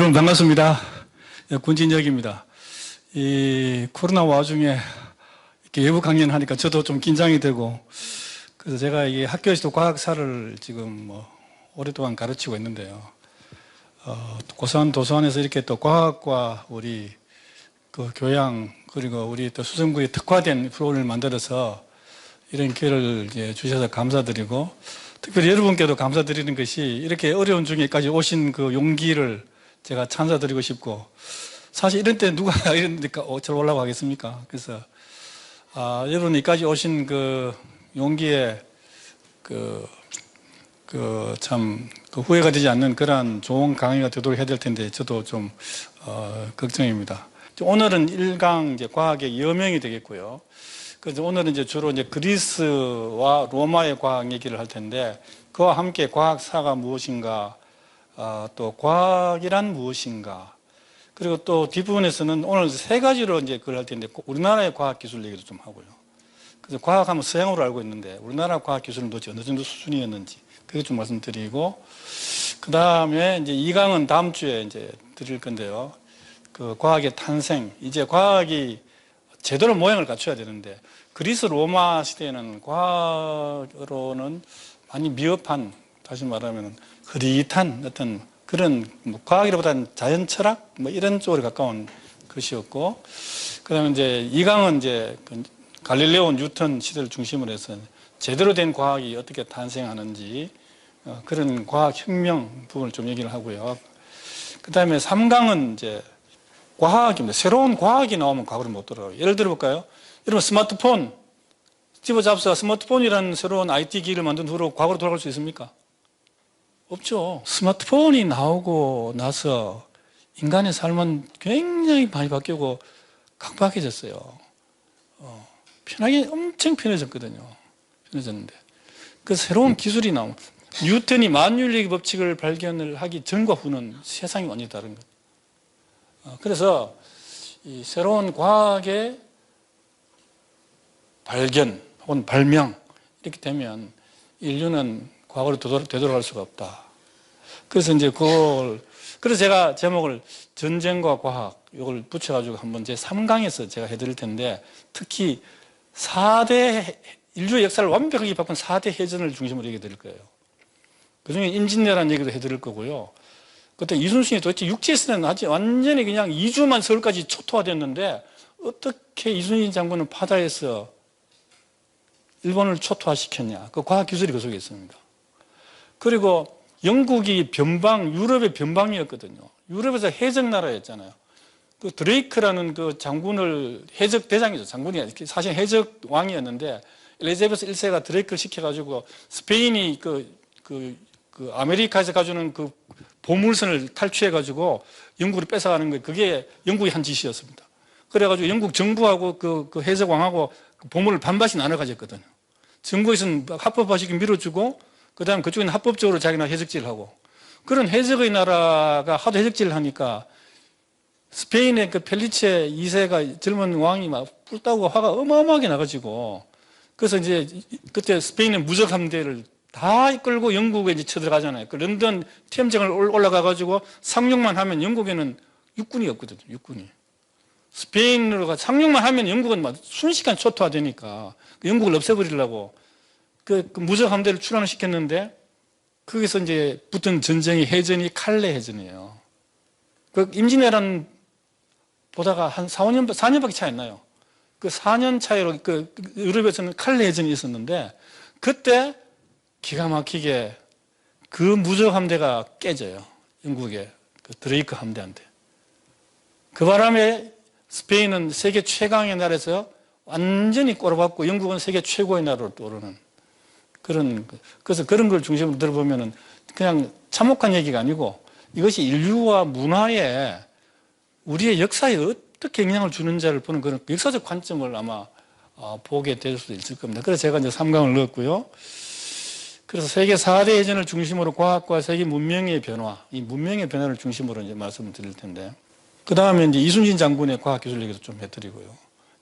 여러분 반갑습니다. 군진혁입니다. 이 코로나 와중에 이렇게 외부 강연하니까 저도 좀 긴장이 되고, 그래서 제가 이 학교에서도 과학사를 지금 오랫동안 가르치고 있는데요. 고산 도서관에서 이렇게 또 과학과 우리 그 교양 그리고 우리 또 수성구에 특화된 프로그램을 만들어서 이런 기회를 이제 주셔서 감사드리고, 특별히 여러분께도 감사드리는 것이 이렇게 어려운 중에까지 오신 그 용기를 제가 찬사드리고 싶고, 사실 이런 때 누가 이러니까 저를 오라고 하겠습니까? 그래서 여러분이까지 오신 그 용기에 참 후회가 되지 않는 그러한 좋은 강의가 되도록 해야 될 텐데 저도 좀 걱정입니다. 오늘은 1강 이제 과학의 여명이 되겠고요. 그래서 오늘은 이제 주로 이제 그리스와 로마의 과학 얘기를 할 텐데, 그와 함께 과학사가 무엇인가, 또 과학이란 무엇인가, 그리고 또 뒷부분에서는 오늘 3가지로 이제 그걸 할 텐데, 우리나라의 과학기술 얘기도 좀 하고요. 그래서 과학하면 서양으로 알고 있는데 우리나라 과학기술은 도대체 어느 정도 수준이었는지 그게 좀 말씀드리고, 그 다음에 이제 2강은 다음 주에 이제 드릴 건데요. 그 과학의 탄생, 이제 과학이 제대로 모양을 갖춰야 되는데, 그리스 로마 시대에는 과학으로는 많이 미흡한, 다시 말하면 흐릿한 어떤 그런 과학이라보다는 자연 철학 이런 쪽으로 가까운 것이었고, 그다음에 이제 2강은 이제 갈릴레오 뉴턴 시대를 중심으로 해서 제대로 된 과학이 어떻게 탄생하는지 그런 과학혁명 부분을 좀 얘기를 하고요. 그다음에 3강은 이제 과학입니다. 새로운 과학이 나오면 과거를 못 돌아가요. 예를 들어 볼까요? 여러분, 스마트폰, 스티브 잡스가 스마트폰이라는 새로운 IT 기기를 만든 후로 과거로 돌아갈 수 있습니까? 없죠. 스마트폰이 나오고 나서 인간의 삶은 굉장히 많이 바뀌고 각박해졌어요. 편하게 엄청 편해졌거든요. 편해졌는데 그 새로운 기술이 나오면, 뉴턴이 만유인력의 법칙을 발견을 하기 전과 후는 세상이 완전히 다른 거예요. 그래서 이 새로운 과학의 발견 혹은 발명 이렇게 되면 인류는 과거로 되돌아갈 수가 없다. 그래서 이제 그래서 제가 제목을 전쟁과 과학 이걸 붙여가지고 한번 제 3강에서 제가 해드릴 텐데, 특히 4대 인류의 역사를 완벽하게 바꾼 4대 해전을 중심으로 얘기 드릴 거예요. 그중에 임진왜란 얘기도 해드릴 거고요. 그때 이순신이 도대체 육지에서는 아직 완전히 그냥 2주만 서울까지 초토화됐는데 어떻게 이순신 장군은 바다에서 일본을 초토화시켰냐. 그 과학기술이 그 속에 있습니다. 그리고 영국이 유럽의 변방이었거든요. 유럽에서 해적나라였잖아요. 그 드레이크라는 그 장군을, 해적 대장이죠. 장군이 사실 해적 왕이었는데, 엘리자베스 1세가 드레이크를 시켜가지고 스페인이 아메리카에서 가져오는 그 보물선을 탈취해가지고 영국으로 뺏어가는 거예요. 그게 영국이 한 짓이었습니다. 그래가지고 영국 정부하고 그 해적왕하고 그 보물을 반반씩 나눠 가졌거든요. 정부에서는 합법화시켜 밀어주고, 그 다음 그쪽에는 합법적으로 자기나 해적질을 하고, 그런 해적의 나라가 하도 해적질을 하니까 스페인의 그 펠리체 2세가 젊은 왕이 막 뿔따고 화가 어마어마하게 나가지고, 그래서 이제 그때 스페인의 무적 함대를 다 이끌고 영국에 이제 쳐들어가잖아요. 그 런던 템정을 올라가가지고 상륙만 하면 영국에는 육군이 없거든요. 육군이. 스페인으로 상륙만 하면 영국은 막 순식간 초토화되니까 영국을 없애버리려고 그 무적 함대를 출항을 시켰는데, 거기서 이제 붙은 전쟁이 해전이 칼레 해전이에요. 그 임진왜란 보다가 한 4년밖에 차이 안 나요. 그 4년 차이로 그 유럽에서는 칼레 해전이 있었는데, 그때 기가 막히게 그 무적 함대가 깨져요. 영국의 그 드레이크 함대한테. 그 바람에 스페인은 세계 최강의 나라에서 완전히 꼬라박고 영국은 세계 최고의 나라로 오르는 그래서 그런 걸 중심으로 들어보면은 그냥 참혹한 얘기가 아니고, 이것이 인류와 문화에, 우리의 역사에 어떻게 영향을 주는지를 보는 그런 역사적 관점을 아마 보게 될 수도 있을 겁니다. 그래서 제가 이제 3강을 넣었고요. 그래서 세계 4대 해전을 중심으로 과학과 세계 문명의 변화, 이 문명의 변화를 중심으로 이제 말씀을 드릴 텐데, 그 다음에 이제 이순신 장군의 과학기술 얘기도 좀 해드리고요.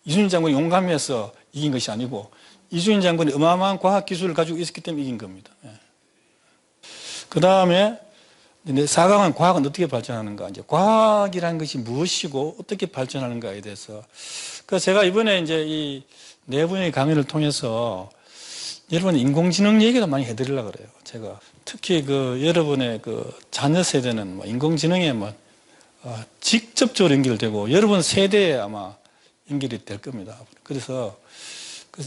이순신 장군이 용감해서 이긴 것이 아니고, 이순신 장군이 어마어마한 과학기술을 가지고 있었기 때문에 이긴 겁니다. 그 다음에 근데 4강은 과학은 어떻게 발전하는가, 이제 과학이라는 것이 무엇이고 어떻게 발전하는가에 대해서. 그래서 제가 이번에 이제 이 네 분의 강의를 통해서 여러분 인공지능 얘기도 많이 해드리려고 그래요. 제가 특히 그 여러분의 그 자녀 세대는 뭐 인공지능에 뭐 직접적으로 연결되고 여러분 세대에 아마 연결이 될 겁니다. 그래서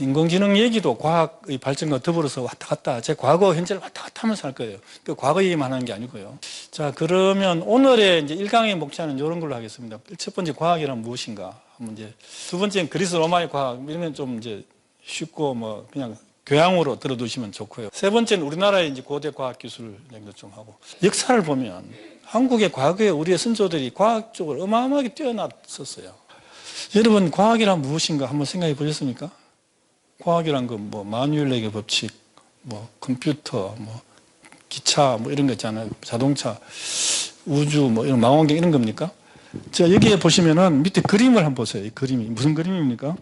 인공지능 얘기도 과학의 발전과 더불어서 왔다 갔다, 제 과거, 현재를 왔다 갔다 하면서 할 거예요. 그 과거 얘기만 하는 게 아니고요. 자, 그러면 오늘의 이제 1강의 목차는 이런 걸로 하겠습니다. 첫 번째, 과학이란 무엇인가? 한번 이제 두 번째는 그리스 로마의 과학. 이러면 좀 이제 쉽고 뭐 그냥 교양으로 들어두시면 좋고요. 세 번째는 우리나라의 이제 고대 과학 기술 얘기도 좀 하고. 역사를 보면 한국의 과거에 우리의 선조들이 과학적으로 어마어마하게 뛰어났었어요. 여러분, 과학이란 무엇인가 한번 생각해 보셨습니까? 과학이란 건 뭐 마뉴엘렉의 법칙, 뭐 컴퓨터, 뭐 기차, 뭐 이런 거 있잖아요. 자동차, 우주, 뭐 이런 망원경 이런 겁니까? 자, 여기에 보시면은 밑에 그림을 한번 보세요. 이 그림이 무슨 그림입니까?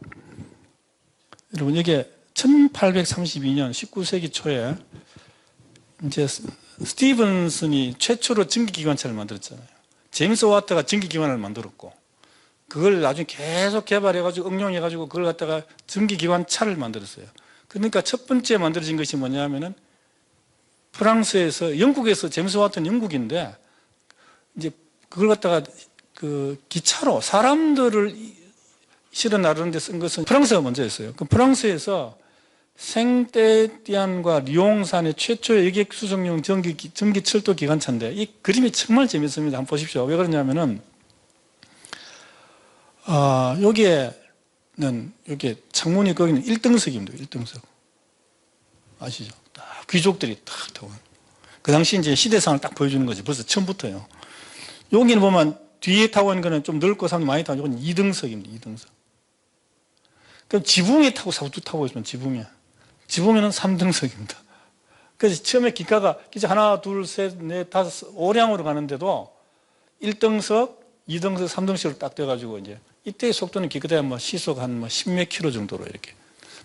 여러분, 이게 1832년 19세기 초에 이제 스티븐슨이 최초로 전기기관차를 만들었잖아요. 제임스 와트가 전기기관을 만들었고, 그걸 나중에 계속 개발해가지고 응용해가지고 그걸 갖다가 전기기관차를 만들었어요. 그러니까 첫 번째 만들어진 것이 뭐냐면은 프랑스에서, 영국에서, 제임스 와트는 영국인데 이제 그걸 갖다가 그 기차로 사람들을 실어 나르는 데 쓴 것은 프랑스가 먼저였어요. 그 프랑스에서 생떼띠안과 리옹산의 최초의 여객 수송용 전기 철도 기관차인데, 이 그림이 정말 재밌습니다. 한번 보십시오. 왜 그러냐면은 여기에 창문이 거기는 1등석입니다. 1등석. 아시죠? 딱 귀족들이 딱 타고. 그 당시 이제 시대상을 딱 보여주는 거지. 벌써 처음부터요. 여기는 보면 뒤에 타고 있는 거는 좀 넓고 사람이 많이 타고, 이건 2등석입니다. 2등석. 그럼 지붕에 타고 있으면 지붕에는 3등석입니다. 그래서 처음에 기차 하나, 둘, 셋, 넷, 다섯, 5량으로 가는데도 1등석, 2등석, 3등석으로 딱 돼가지고 이제 이때의 속도는 기껏해야 뭐 시속 한 뭐 10몇 킬로 정도로 이렇게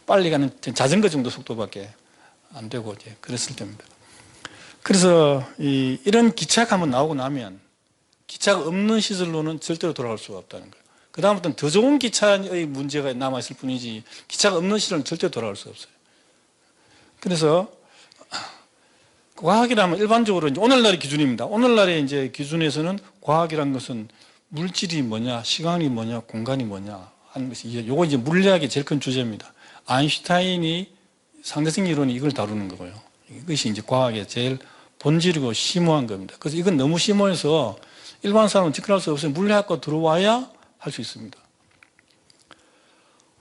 빨리 가는 자전거 정도 속도밖에 안 되고 이제 그랬을 때입니다. 그래서 이런 기차가 한번 나오고 나면 기차가 없는 시설로는 절대로 돌아갈 수가 없다는 거예요. 그 다음부터는 더 좋은 기차의 문제가 남아있을 뿐이지 기차가 없는 시설은 절대 돌아갈 수 없어요. 그래서 과학이라면 일반적으로 이제 오늘날의 기준입니다. 오늘날의 이제 기준에서는 과학이라는 것은 물질이 뭐냐, 시간이 뭐냐, 공간이 뭐냐 하는 것이, 요거 이제 물리학의 제일 큰 주제입니다. 아인슈타인이 상대성 이론이 이걸 다루는 거고요. 이것이 이제 과학의 제일 본질이고 심오한 겁니다. 그래서 이건 너무 심오해서 일반 사람은 접근할 수 없어요. 물리학과 들어와야 할 수 있습니다.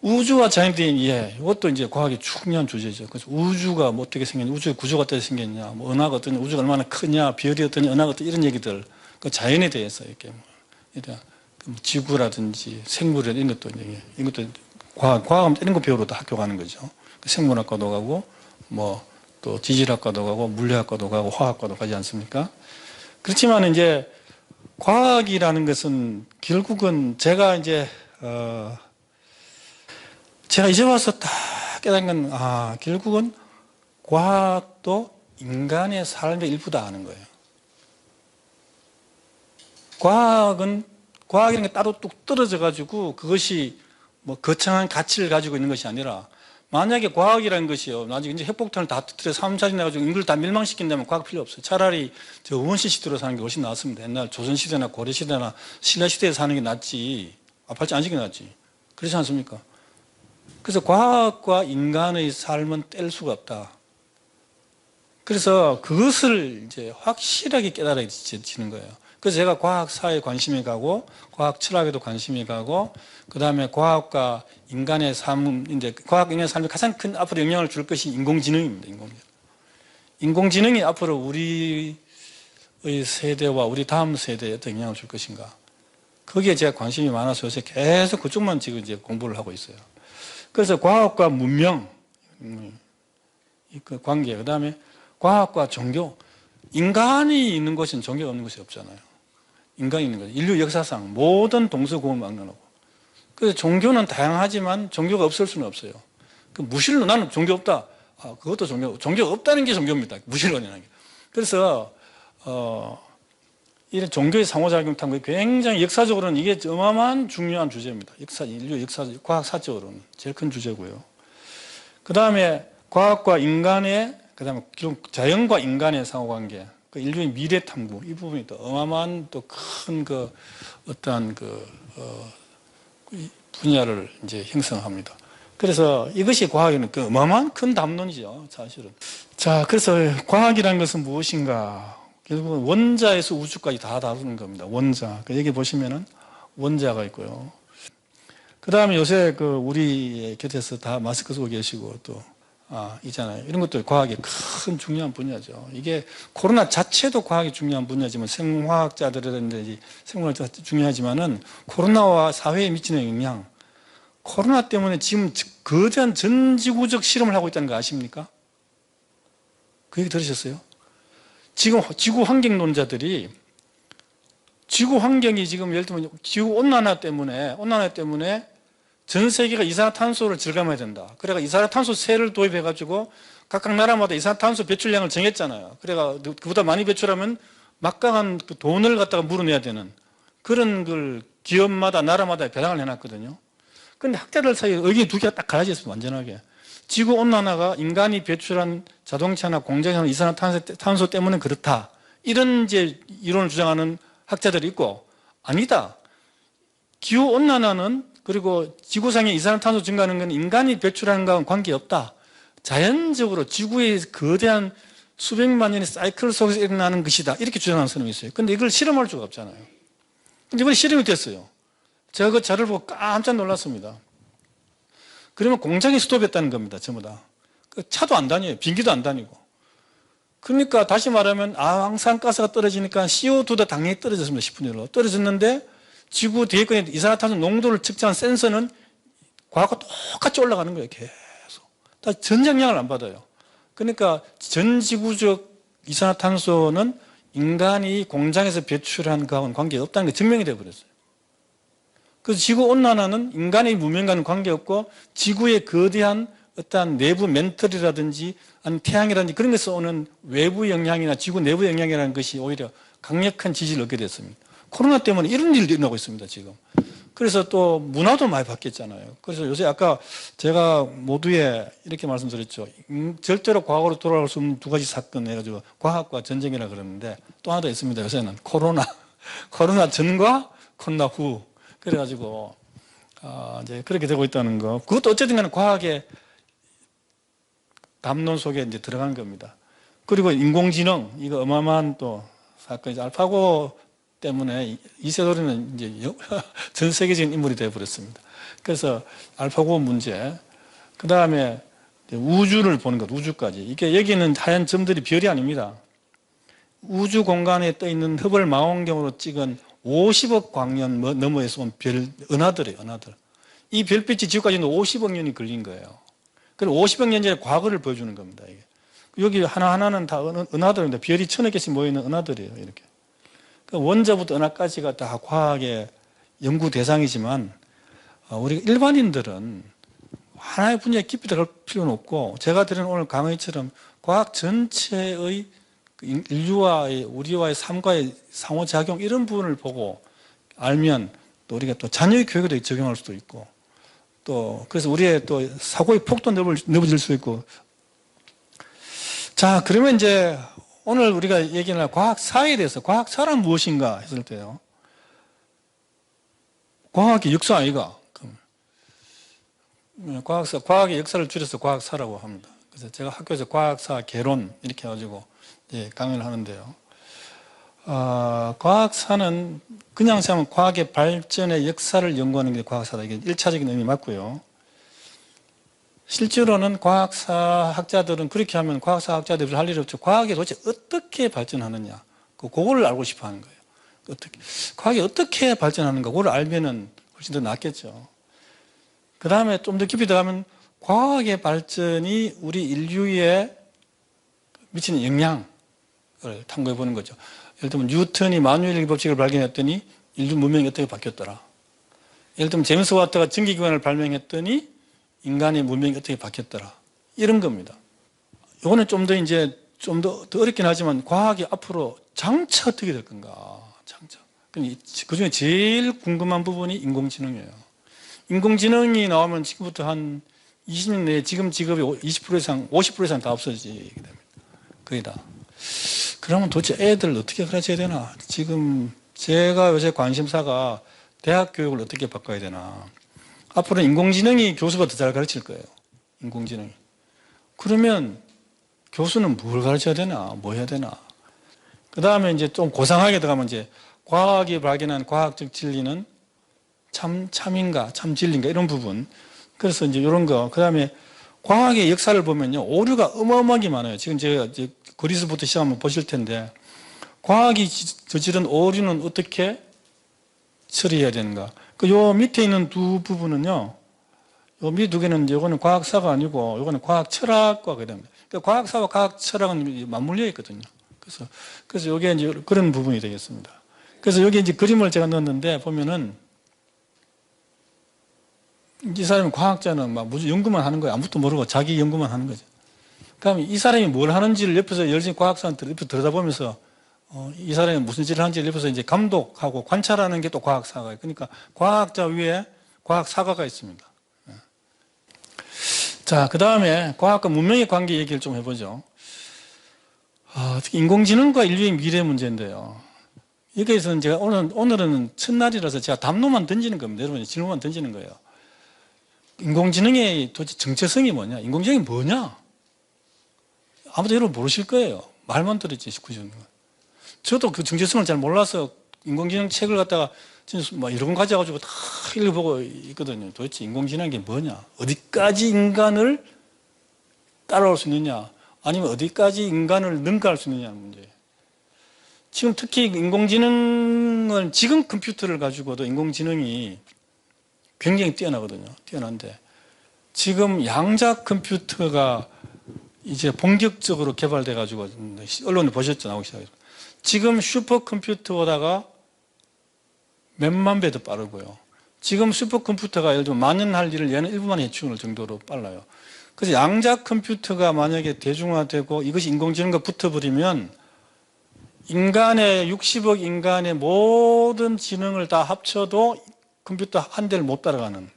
우주와 자연대인 이해, 이것도 이제 과학의 중요한 주제죠. 그래서 우주가 뭐 어떻게 생겼냐, 우주의 구조가 어떻게 생겼냐, 뭐 은하가 어떠냐, 우주가 얼마나 크냐, 별이 어떠냐, 은하가 어떠냐, 이런 얘기들, 그 자연에 대해서 이렇게 지구라든지 생물이라든지 이런 것도 과학하면 이런 거 배우러 다 학교 가는 거죠. 생물학과도 가고, 뭐 또 지질학과도 가고, 물리학과도 가고, 화학과도 가지 않습니까? 그렇지만 이제 과학이라는 것은 결국은 제가 이제 이제 와서 딱 깨달은 건, 결국은 과학도 인간의 삶의 일부다 하는 거예요. 과학이라는 게 따로 뚝 떨어져가지고 그것이 뭐 거창한 가치를 가지고 있는 것이 아니라, 만약에 과학이라는 것이요, 나중에 이제 핵폭탄을 다 터뜨려 삼살인해가지고 인구를 다 멸망시킨다면 과학 필요 없어요. 차라리 저 원시 시대로 사는 게 훨씬 낫습니다. 옛날 조선시대나 고려시대나 신라시대에 사는 게 낫지, 발전 안 시키는 게 낫지. 그렇지 않습니까? 그래서 과학과 인간의 삶은 뗄 수가 없다. 그래서 그것을 이제 확실하게 깨달아지는 거예요. 그래서 제가 과학사에 관심이 가고, 과학 철학에도 관심이 가고, 그 다음에 과학과 인간의 삶, 이제 과학 인간의 삶에 가장 큰 앞으로 영향을 줄 것이 인공지능입니다. 인공지능이 앞으로 우리의 세대와 우리 다음 세대에 어떤 영향을 줄 것인가. 거기에 제가 관심이 많아서 요새 계속 그쪽만 지금 이제 공부를 하고 있어요. 그래서 과학과 문명, 그 관계, 그 다음에 과학과 종교, 인간이 있는 곳은 종교가 없는 곳이 없잖아요. 인간이 있는 거죠. 인류 역사상 모든 동서고을 막론하고. 그래서 종교는 다양하지만 종교가 없을 수는 없어요. 그 무신론, 나는 종교 없다. 그것도 종교가 없다는 게 종교입니다. 무신론이라는 게. 그래서 이런 종교의 상호작용 탐구 굉장히 역사적으로는 이게 어마어마한 중요한 주제입니다. 인류 역사, 과학사적으로는 제일 큰 주제고요. 그 다음에 과학과 인간의, 그 다음에 자연과 인간의 상호관계, 그 인류의 미래 탐구, 이 부분이 또 어마어마한 또 큰 어떠한 분야를 이제 형성합니다. 그래서 이것이 과학에는 그 어마어마한 큰 담론이죠, 사실은. 자, 그래서 과학이라는 것은 무엇인가? 결국은 원자에서 우주까지 다 다루는 겁니다. 원자. 여기 보시면은 원자가 있고요. 그 다음에 요새 우리 곁에서 다 마스크 쓰고 계시고 또, 있잖아요. 이런 것도 과학의 큰 중요한 분야죠. 이게 코로나 자체도 과학이 중요한 분야지만 생화학자들이라든지 생물학자 중요하지만은 코로나와 사회에 미치는 영향, 코로나 때문에 지금 거대한 전지구적 실험을 하고 있다는 거 아십니까? 그 얘기 들으셨어요? 지금 지구 환경론자들이 지구 환경이 지금 예를 들면 지구 온난화 때문에 전 세계가 이산화탄소를 절감해야 된다. 그래가 이산화탄소세를 도입해가지고 각각 나라마다 이산화탄소 배출량을 정했잖아요. 그래가 그보다 많이 배출하면 막강한 돈을 갖다가 물어내야 되는 그런 걸 기업마다 나라마다 배당을 해놨거든요. 근데 학자들 사이에 의견이 두 개가 딱 갈라졌어요. 완전하게. 지구 온난화가 인간이 배출한 자동차나 공장에서 이산화탄소 때문에 그렇다. 이런 이제 이론을 주장하는 학자들이 있고, 아니다. 기후 온난화는 그리고 지구상의 이산화탄소 증가하는 건 인간이 배출하는 것과는 관계없다. 자연적으로 지구의 거대한 수백만 년의 사이클 속에서 일어나는 것이다. 이렇게 주장하는 사람이 있어요. 근데 이걸 실험할 수가 없잖아요. 근데 이번에 실험이 됐어요. 제가 그 자료를 보고 깜짝 놀랐습니다. 그러면 공장이 스톱했다는 겁니다. 전부 다. 차도 안 다녀요. 비행기도 안 다니고. 그러니까 다시 말하면 황산가스가 떨어지니까 CO2도 당연히 떨어졌습니다. 10분 내로. 떨어졌는데 지구 대기권에 이산화탄소 농도를 측정한 센서는 과거와 똑같이 올라가는 거예요. 계속. 다 전장량을 안 받아요. 그러니까 전지구적 이산화탄소는 인간이 공장에서 배출한 것과는 관계없다는 게 증명이 되어버렸어요. 그래서 지구온난화는 인간의 문명과는 관계없고 지구의 거대한 어떠한 내부 멘털이라든지 아니면 태양이라든지 그런 것에서 오는 외부 영향이나 지구 내부 영향이라는 것이 오히려 강력한 지지를 얻게 됐습니다. 코로나 때문에 이런 일도 일어나고 있습니다. 지금. 그래서 또 문화도 많이 바뀌었잖아요. 그래서 요새 아까 제가 모두에 이렇게 말씀드렸죠. 절대로 과거로 돌아갈 수 없는 두 가지 사건 해가지고 과학과 전쟁이라 그러는데 또 하나 더 있습니다. 요새는 코로나 전과 코로나 후. 그래가지고 이제 그렇게 되고 있다는 거. 그것도 어쨌든 간에 과학의 담론 속에 이제 들어간 겁니다. 그리고 인공지능, 이거 어마어마한 또 사건이죠. 알파고 때문에 이세돌이는 이제 전 세계적인 인물이 되어버렸습니다. 그래서 알파고 문제, 그 다음에 우주를 보는 것, 우주까지. 이게 여기는 하얀 점들이 별이 아닙니다. 우주 공간에 떠 있는 허블 망원경으로 찍은 50억 광년 너머에서 온 별, 은하들이에요, 은하들. 이 별빛이 지구까지는 50억 년이 걸린 거예요. 그리고 50억 년 전에 과거를 보여주는 겁니다, 이게. 여기 하나하나는 다 은하들입니다. 별이 1000여 개씩 모이는 은하들이에요, 이렇게. 원자부터 은하까지가 다 과학의 연구 대상이지만, 우리 일반인들은 하나의 분야에 깊이 들어갈 필요는 없고, 제가 드리는 오늘 강의처럼 과학 전체의 인류와의, 우리와의 삶과의 상호작용, 이런 부분을 보고 알면 또 우리가 또 자녀의 교육에도 적용할 수도 있고, 또 그래서 우리의 또 사고의 폭도 넓어질 수 있고. 자, 그러면 이제 오늘 우리가 얘기하는 과학사에 대해서, 과학사란 무엇인가 했을 때요, 과학의 역사 아이가? 과학의 역사를 줄여서 과학사라고 합니다. 그래서 제가 학교에서 과학사 개론 이렇게 해가지고 강의를 하는데요. 과학사는 그냥 생각하면 과학의 발전의 역사를 연구하는 게 과학사다. 이게 1차적인 의미 맞고요. 실제로는 과학사 학자들은 그렇게 하면 과학사 학자들이 할 일이 없죠. 과학이 도대체 어떻게 발전하느냐. 그거를 알고 싶어 하는 거예요. 과학이 어떻게 발전하는가. 그걸 알면은 훨씬 더 낫겠죠. 그 다음에 좀 더 깊이 들어가면 과학의 발전이 우리 인류에 미치는 영향을 탐구해 보는 거죠. 예를 들면 뉴턴이 만유인력 법칙을 발견했더니 인류 문명이 어떻게 바뀌었더라. 예를 들면 제임스 와트가 전기기관을 발명했더니 인간의 문명이 어떻게 바뀌었더라. 이런 겁니다. 이거는 좀 더 어렵긴 하지만 과학이 앞으로 장차 어떻게 될 건가. 창작. 그중에 제일 궁금한 부분이 인공지능이에요. 인공지능이 나오면 지금부터 한 20년 내에 지금 직업이 20% 이상, 50% 이상 다 없어지게 됩니다. 거의 다. 그러면 도대체 애들 어떻게 가르쳐야 되나? 지금 제가 요새 관심사가 대학 교육을 어떻게 바꿔야 되나? 앞으로 인공지능이 교수가 더 잘 가르칠 거예요. 인공지능이. 그러면 교수는 뭘 가르쳐야 되나? 뭐 해야 되나? 그 다음에 이제 좀 고상하게 들어가면 이제 과학이 발견한 과학적 진리는 참인가, 참 진리인가 이런 부분. 그래서 이제 이런 거. 그 다음에 과학의 역사를 보면요. 오류가 어마어마하게 많아요. 지금 제가 이제 그리스부터 시작하면 보실 텐데 과학이 저지른 오류는 어떻게 처리해야 되는가. 요 밑에 있는 두 부분은요. 요 밑에 두 개는 요거는 과학사가 아니고 요거는 과학 철학과가 됩니다. 그러니까 과학사와 과학 철학은 맞물려 있거든요. 그래서 요게 이제 그런 부분이 되겠습니다. 그래서 여기 이제 그림을 제가 넣었는데 보면은 이 사람이 과학자는 막 무슨 연구만 하는 거예요. 아무것도 모르고 자기 연구만 하는 거죠. 그럼 이 사람이 뭘 하는지를 옆에서 열심히 과학사한테 옆에서 들여다보면서 이 사람이 무슨 짓을 하는지를 옆에서 이제 감독하고 관찰하는 게 또 과학사가예요. 그러니까 과학자 위에 과학사가가 있습니다. 자, 그 다음에 과학과 문명의 관계 얘기를 좀 해보죠. 특히 인공지능과 인류의 미래 문제인데요. 여기에서는 제가 오늘은 첫날이라서 제가 담론만 던지는 겁니다. 여러분이 질문만 던지는 거예요. 인공지능의 도대체 정체성이 뭐냐? 인공지능이 뭐냐? 아무도 여러분 모르실 거예요. 말만 들었지, 싶으시는 거예요. 저도 그 정체성을 잘 몰라서 인공지능 책을 갖다가 막 여러 권 가져가지고 다 읽어보고 있거든요. 도대체 인공지능이 뭐냐? 어디까지 인간을 따라올 수 있느냐? 아니면 어디까지 인간을 능가할 수 있느냐는 문제예요. 지금 특히 인공지능은 지금 컴퓨터를 가지고도 인공지능이 굉장히 뛰어나거든요. 뛰어난데 지금 양자 컴퓨터가 이제 본격적으로 개발돼 가지고 언론에 보셨죠? 나오기 시작해서 지금 슈퍼컴퓨터보다가 몇만 배 더 빠르고요. 지금 슈퍼컴퓨터가 예를 들면 만년 할 일을 얘는 1분 만에 해치우는 정도로 빨라요. 그래서 양자 컴퓨터가 만약에 대중화되고 이것이 인공지능과 붙어버리면 인간의 60억 인간의 모든 지능을 다 합쳐도 컴퓨터 한 대를 못 따라가는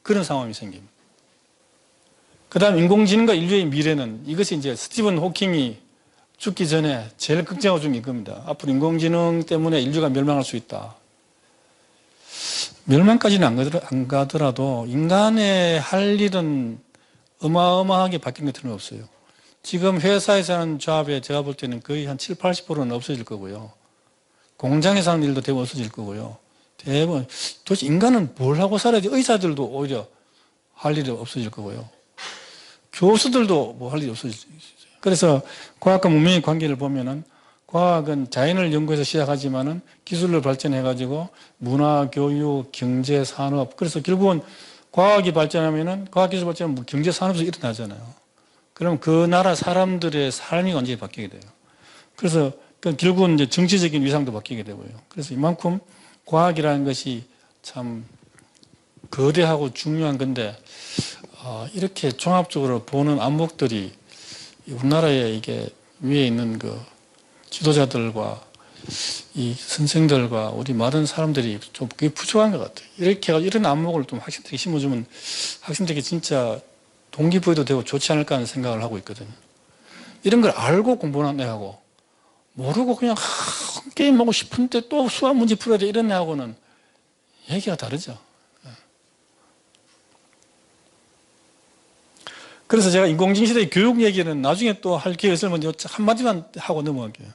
그런 상황이 생깁니다. 그 다음 인공지능과 인류의 미래는 이것이 이제 스티븐 호킹이 죽기 전에 제일 걱정하고 준 이겁니다. 앞으로 인공지능 때문에 인류가 멸망할 수 있다. 멸망까지는 안 가더라도 인간의 할 일은 어마어마하게 바뀐 것 틀림없어요. 지금 회사에서 하는 잡에 제가 볼 때는 거의 한 7, 80%는 없어질 거고요. 공장에서 하는 일도 대부분 없어질 거고요. 대부분 도대체 인간은 뭘 하고 살아야 돼? 의사들도 오히려 할 일이 없어질 거고요. 교수들도 뭐 할 일이 없어질 수 있어요. 그래서 과학과 문명의 관계를 보면은 과학은 자연을 연구해서 시작하지만은 기술을 발전해가지고 문화, 교육, 경제, 산업. 그래서 결국은 과학이 발전하면은 과학기술 발전하면 경제, 산업에서 일어나잖아요. 그럼 그 나라 사람들의 삶이 완전히 바뀌게 돼요. 그래서 결국은 이제 정치적인 위상도 바뀌게 되고요. 그래서 이만큼 과학이라는 것이 참 거대하고 중요한 건데, 이렇게 종합적으로 보는 안목들이 우리나라에 이게 위에 있는 그 지도자들과 이 선생들과 우리 많은 사람들이 좀 그게 부족한 것 같아요. 이렇게 이런 안목을 좀 학생들에게 심어주면 학생들에게 진짜 동기부여도 되고 좋지 않을까 하는 생각을 하고 있거든요. 이런 걸 알고 공부하는 애하고 모르고 그냥 게임하고 싶은데 또 수학 문제 풀어야 돼 이런 애하고는 얘기가 다르죠. 그래서 제가 인공지능 시대의 교육 얘기는 나중에 또 할 기회가 있으면 한마디만 하고 넘어갈게요.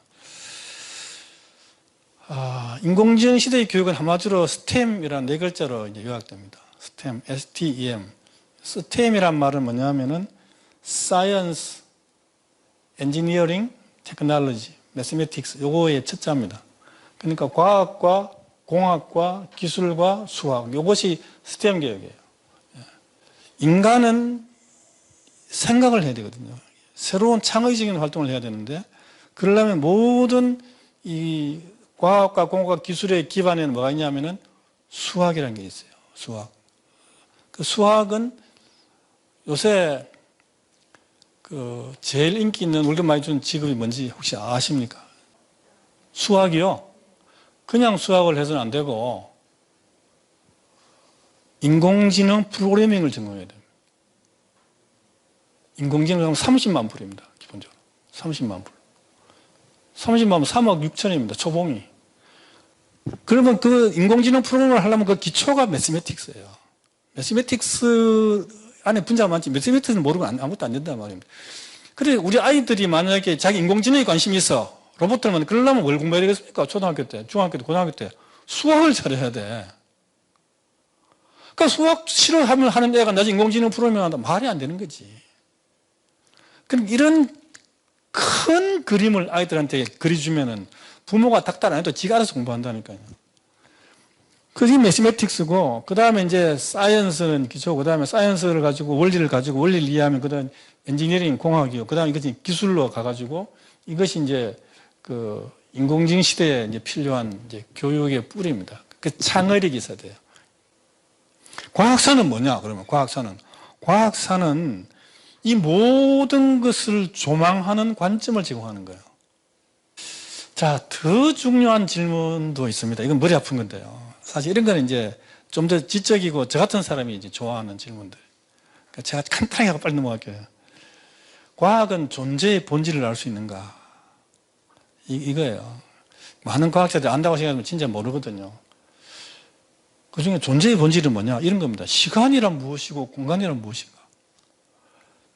인공지능 시대의 교육은 한마디로 STEM이라는 네 글자로 이제 요약됩니다. STEM, S-T-E-M. STEM이란 말은 뭐냐면은 Science, Engineering, Technology, Mathematics 요거의 첫 자입니다. 그러니까 과학과 공학과 기술과 수학 요것이 STEM 교육이에요. 인간은 생각을 해야 되거든요. 새로운 창의적인 활동을 해야 되는데 그러려면 모든 이 과학과 공학과 기술의 기반에는 뭐가 있냐면은 수학이라는 게 있어요. 수학. 그 수학은 요새 그 제일 인기 있는 월급 많이 주는 직업이 뭔지 혹시 아십니까? 수학이요. 그냥 수학을 해서는 안 되고 인공지능 프로그래밍을 전공해야 됩니다. 인공지능은 30만 불입니다. 기본적으로. 30만 불. 30만 불 3억 6천입니다. 초봉이. 그러면 그 인공지능 프로그램을 하려면 그 기초가 매스매틱스예요. 매스매틱스 안에 분자가 많지 매스매틱스는 모르고 아무것도 안 된단 말입니다. 그래 우리 아이들이 만약에 자기 인공지능에 관심이 있어 로봇들만 그러려면 뭘 공부해야 되겠습니까? 초등학교 때, 중학교 때, 고등학교 때 수학을 잘해야 돼. 그러니까 수학 싫어하면 하는 애가 나중에 인공지능 프로그래밍 한다 말이 안 되는 거지. 그럼 이런 큰 그림을 아이들한테 그려주면은 부모가 닥달 안 해도 지가 알아서 공부한다니까요. 그게 매스매틱스고, 그 다음에 이제 사이언스는 기초고, 그 다음에 사이언스를 가지고 원리를 이해하면 그 다음 엔지니어링 공학이고, 그 다음에 이것이 기술로 가가지고 이것이 이제 그 인공지능 시대에 이제 필요한 이제 교육의 뿌리입니다. 그 창의력이 있어야 돼요. 과학사는 뭐냐, 그러면 과학사는 이 모든 것을 조망하는 관점을 제공하는 거예요. 자, 더 중요한 질문도 있습니다. 이건 머리 아픈 건데요. 사실 이런 거는 이제 좀 더 지적이고 저 같은 사람이 이제 좋아하는 질문들. 그러니까 제가 간단하게 하고 빨리 넘어갈게요. 과학은 존재의 본질을 알 수 있는가? 이거예요. 많은 과학자들이 안다고 생각하면 진짜 모르거든요. 그 중에 존재의 본질은 뭐냐? 이런 겁니다. 시간이란 무엇이고 공간이란 무엇인가?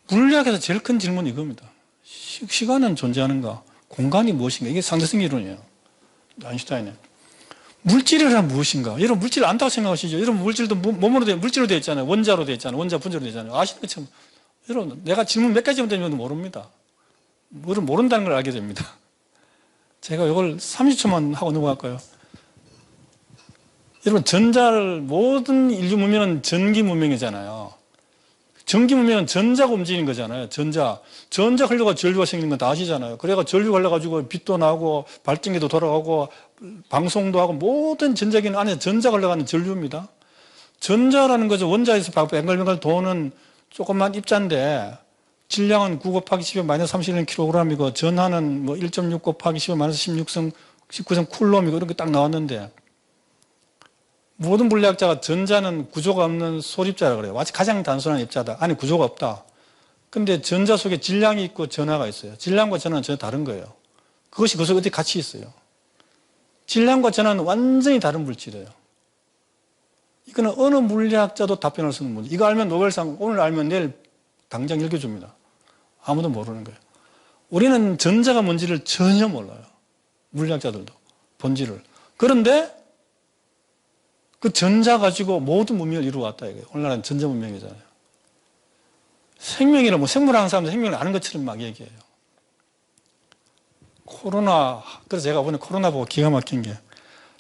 물리학에서 제일 큰 질문이 이겁니다. 시간은 존재하는가? 공간이 무엇인가? 이게 상대성 이론이에요. 아인슈타인의. 물질이란 무엇인가? 여러분 물질을 안다고 생각하시죠? 여러분 물질도 물질로 되어 있잖아요. 원자로 되어 있잖아요. 원자 분자로 되어 있잖아요. 아시는 것처럼. 여러분 내가 질문 몇 가지만 되면 모릅니다. 모른다는 걸 알게 됩니다. 제가 이걸 30초만 하고 넘어갈까요? 여러분 모든 인류 문명은 전기 문명이잖아요. 전기 문명은 전자가 움직이는 거잖아요. 전자 흘려가 전류가 생기는 건 다 아시잖아요. 그래가 전류가 흘러가지고 빛도 나고 발전기도 돌아가고 방송도 하고 모든 전자기는 안에 전자가 흘러가는 전류입니다. 전자라는 것은 원자에서 뱅글뱅글 도는 조그만 입자인데 질량은 9 곱하기 10의 마이너스 31kg이고 전하는 뭐 1.6 곱하기 10의 마이너스 19성 쿨롬이고 이렇게 딱 나왔는데 모든 물리학자가 전자는 구조가 없는 소립자라고 그래요. 가장 단순한 입자다. 안에 구조가 없다. 근데 전자 속에 질량이 있고 전하가 있어요. 질량과 전하는 전혀 다른 거예요. 그것이 그 속에 어디 같이 있어요. 질량과 전하는 완전히 다른 물질이에요. 이거는 어느 물리학자도 답변할 수 없는 문제. 이거 알면 노벨상 오늘 알면 내일 당장 읽어줍니다. 아무도 모르는 거예요. 우리는 전자가 뭔지를 전혀 몰라요. 물리학자들도. 본질을. 그런데 그 전자 가지고 모든 문명을 이루어왔다 이거예요. 오늘날은 전자 문명이잖아요. 생명이란 생물하는 사람들 생명을 아는 것처럼 막 얘기해요. 그래서 제가 이번에 코로나 보고 기가 막힌 게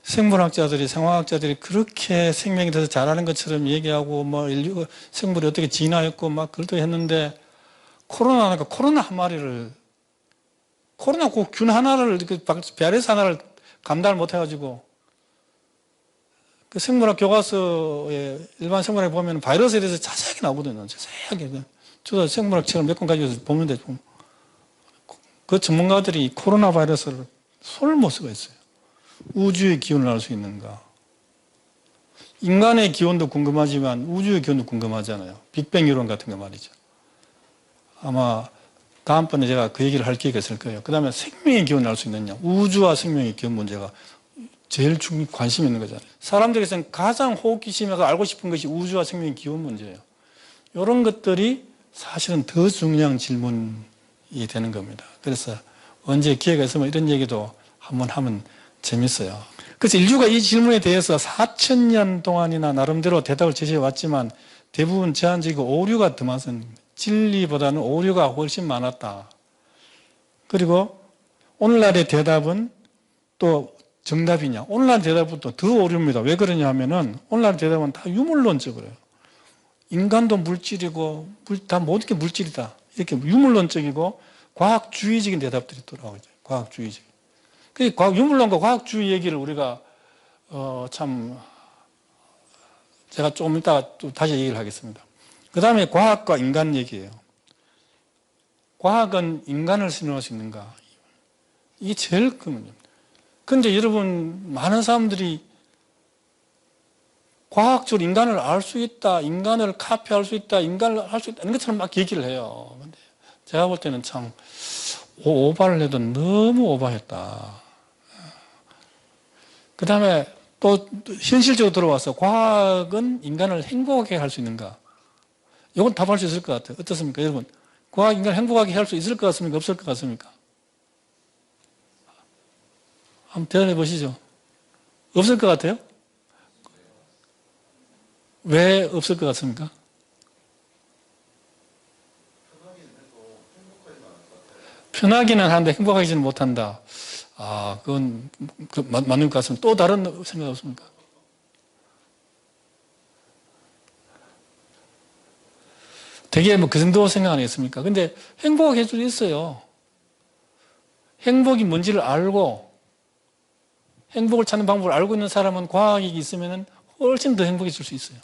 생물학자들이 생화학자들이 그렇게 생명에 대해서 잘 아는 것처럼 얘기하고 뭐 인류 생물이 어떻게 진화했고 막 그렇게 했는데 코로나니까 코로나 균 하나를 베아리스 하나를 감당을 못 해가지고 그 생물학 교과서에 일반 생물학에 보면 바이러스에 대해서 자세하게 나오거든요. 자세하게. 저도 생물학 책을 몇 권 가지고 보는데 그 전문가들이 코로나 바이러스를 손을 못 쓰고 있어요. 우주의 기원을 알 수 있는가? 인간의 기원도 궁금하지만 우주의 기원도 궁금하잖아요. 빅뱅 이론 같은 거 말이죠. 아마 다음번에 제가 그 얘기를 할 기회가 있을 거예요. 그 다음에 생명의 기원을 알 수 있느냐? 우주와 생명의 기원 문제가 제일 관심 있는 거잖아요. 사람들에게서는 가장 호기심에서 알고 싶은 것이 우주와 생명의 기원 문제예요. 이런 것들이 사실은 더 중요한 질문이 되는 겁니다. 그래서 언제 기회가 있으면 이런 얘기도 한번 하면 재밌어요. 그래서 인류가 이 질문에 대해서 4,000년 동안이나 나름대로 대답을 제시해 왔지만 대부분 제한적이고 오류가 더 많습니다. 진리보다는 오류가 훨씬 많았다. 그리고 오늘날의 대답은 또 정답이냐? 오늘날 대답은 또 더 어렵습니다. 왜 그러냐 하면은 오늘날 대답은 다 유물론적으로 해요. 인간도 물질이고 다 모든 게 물질이다. 이렇게 유물론적이고 과학주의적인 대답들이 돌아오죠. 과학주의적. 그 유물론과 과학주의 얘기를 우리가 참 제가 좀 이따가 또 다시 얘기를 하겠습니다. 그 다음에 과학과 인간 얘기예요. 과학은 인간을 신뢰할 수 있는가? 이게 제일 큰 문제입니다. 근데 여러분, 많은 사람들이 과학적으로 인간을 알 수 있다, 인간을 카피할 수 있다, 인간을 할 수 있다, 이런 것처럼 막 얘기를 해요. 근데 제가 볼 때는 참, 오바를 해도 너무 오바했다. 그 다음에 또 현실적으로 들어와서 과학은 인간을 행복하게 할 수 있는가? 이건 답할 수 있을 것 같아요. 어떻습니까, 여러분? 과학 인간을 행복하게 할 수 있을 것 같습니까? 없을 것 같습니까? 한번 대답해 보시죠. 없을 것 같아요? 왜 없을 것 같습니까? 편하기는 하는데 행복하지는 못한다. 아, 그건 맞는 것 같습니다. 또 다른 생각 없습니까? 되게 뭐 그 정도 생각 아니겠습니까? 근데 행복하게 해줄 수 있어요. 행복이 뭔지를 알고 행복을 찾는 방법을 알고 있는 사람은 과학이 있으면 훨씬 더 행복해질 수 있어요.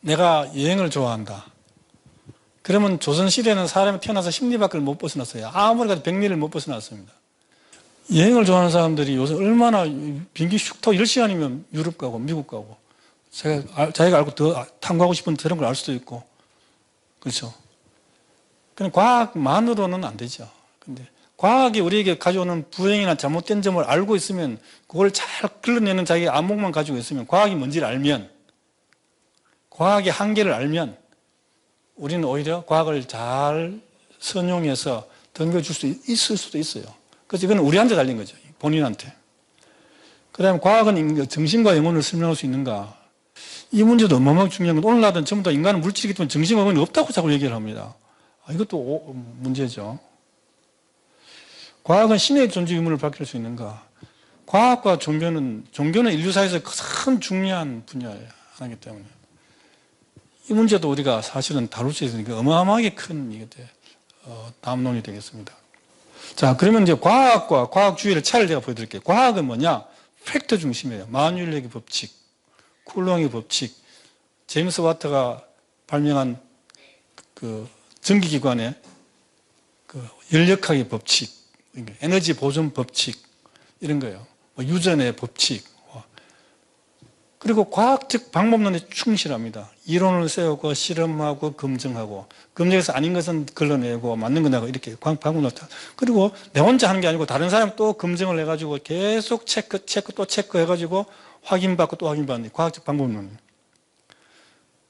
내가 여행을 좋아한다. 그러면 조선시대는 사람이 태어나서 십리 밖을 못 벗어났어요. 아무리 가도 백리를 못 벗어났습니다. 여행을 좋아하는 사람들이 요새 얼마나 비행기 슉 타고 10시간이면 유럽 가고 미국 가고 자기가 알고 더 탐구하고 싶은 그런 걸 알 수도 있고 그렇죠. 그냥 과학만으로는 안 되죠. 근데 과학이 우리에게 가져오는 불행이나 잘못된 점을 알고 있으면 그걸 잘 끌어내는 자기의 안목만 가지고 있으면 과학이 뭔지를 알면 과학의 한계를 알면 우리는 오히려 과학을 잘 선용해서 덤벼줄 수 있을 수도 있어요. 그래서 이건 우리한테 달린 거죠. 본인한테. 그 다음에 과학은 정신과 영혼을 설명할 수 있는가? 이 문제도 어마어마하게 중요한 건 오늘 나든 전부 다 인간은 물질이기 때문에 정신과 영혼이 없다고 자꾸 얘기를 합니다. 이것도 문제죠. 과학은 신의 존재 의무를 밝힐 수 있는가? 과학과 종교는 인류사에서 큰 중요한 분야예요. 하기 때문에. 이 문제도 우리가 사실은 다룰 수 있으니까 어마어마하게 큰 담론이 되겠습니다. 자, 그러면 이제 과학과 과학주의를 차이를 제가 보여드릴게요. 과학은 뭐냐? 팩트 중심이에요. 만유인력의 법칙, 쿨롱의 법칙, 제임스 와트가 발명한 그 전기기관의 그 연력학의 법칙, 에너지 보존 법칙, 이런 거예요. 유전의 법칙. 그리고 과학적 방법론에 충실합니다. 이론을 세우고 실험하고 검증하고 검증해서 아닌 것은 걸러내고 맞는 거 나고 이렇게 방법론. 그리고 내 혼자 하는 게 아니고 다른 사람 또 검증을 해가지고 계속 체크 또 체크해가지고 확인받고 또 확인받는 과학적 방법론.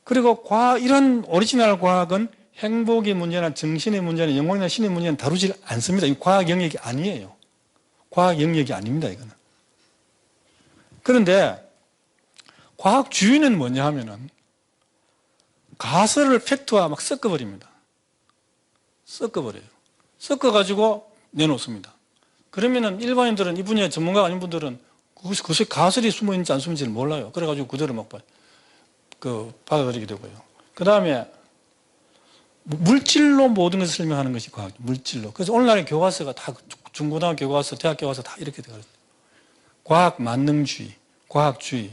그리고 이런 오리지널 과학은 행복의 문제나 정신의 문제나 영혼이나 신의 문제는 다루지 않습니다. 이 과학 영역이 아니에요. 과학 영역이 아닙니다, 이거는. 그런데 과학주의는 뭐냐 하면은 가설을 팩트와 막 섞어버립니다. 섞어버려요. 섞어가지고 내놓습니다. 그러면은 일반인들은 이 분야의 전문가가 아닌 분들은 그것이 가설이 숨어있는지 안 숨어있는지를 몰라요. 그래가지고 그대로 막 받아들이게 되고요. 그 다음에 물질로 모든 것을 설명하는 것이 과학, 물질로. 그래서 오늘날의 교과서가 다 중고등학교 교과서, 대학 교과서 다 이렇게 되어요. 과학 만능주의, 과학주의.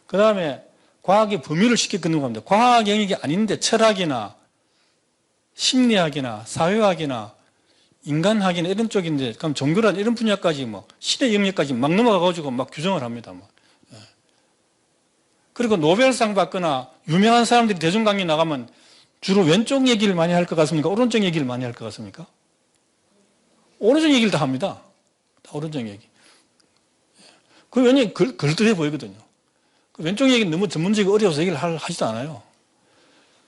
그 다음에 과학의 범위를 쉽게 끊는 겁니다. 과학 영역이 아닌데 철학이나 심리학이나 사회학이나 인간학이나 이런 쪽인데, 그럼 종교란 이런 분야까지 신의 영역까지 막 넘어가가지고 막 규정을 합니다. 그리고 노벨상 받거나 유명한 사람들이 대중 강의 나가면 주로 왼쪽 얘기를 많이 할 것 같습니까? 오른쪽 얘기를 많이 할 것 같습니까? 오른쪽 얘기를 다 합니다. 다 오른쪽 얘기. 그 왜냐면 걸듯해 보이거든요. 왼쪽 얘기는 너무 전문적이고 어려워서 얘기를 하지도 않아요.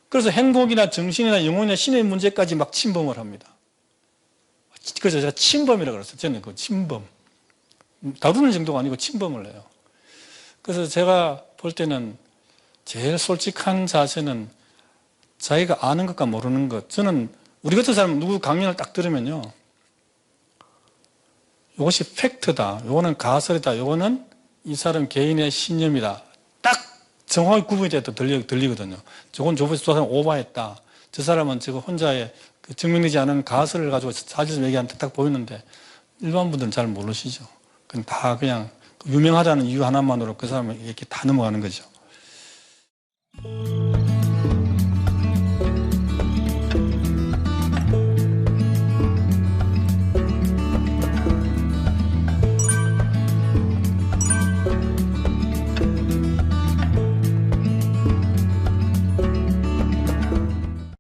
그래서 행복이나 정신이나 영혼이나 신의 문제까지 막 침범을 합니다. 그래서 제가 침범이라고 그랬어요. 저는 그 침범. 다루는 정도가 아니고 침범을 해요. 그래서 제가 볼 때는 제일 솔직한 자세는 자기가 아는 것과 모르는 것. 저는 우리 같은 사람은 누구 강연을 딱 들으면요. 이것이 팩트다. 이거는 가설이다. 이거는 이 사람 개인의 신념이다. 딱 정확히 구분이 돼도 들리거든요. 저건 저 사람 오바했다. 저 사람은 저거 혼자의 증명되지 않은 가설을 가지고 사실 얘기하는데 딱 보이는데 일반 분들은 잘 모르시죠. 그건 다 그냥 유명하다는 이유 하나만으로 그 사람을 이렇게 다 넘어가는 거죠.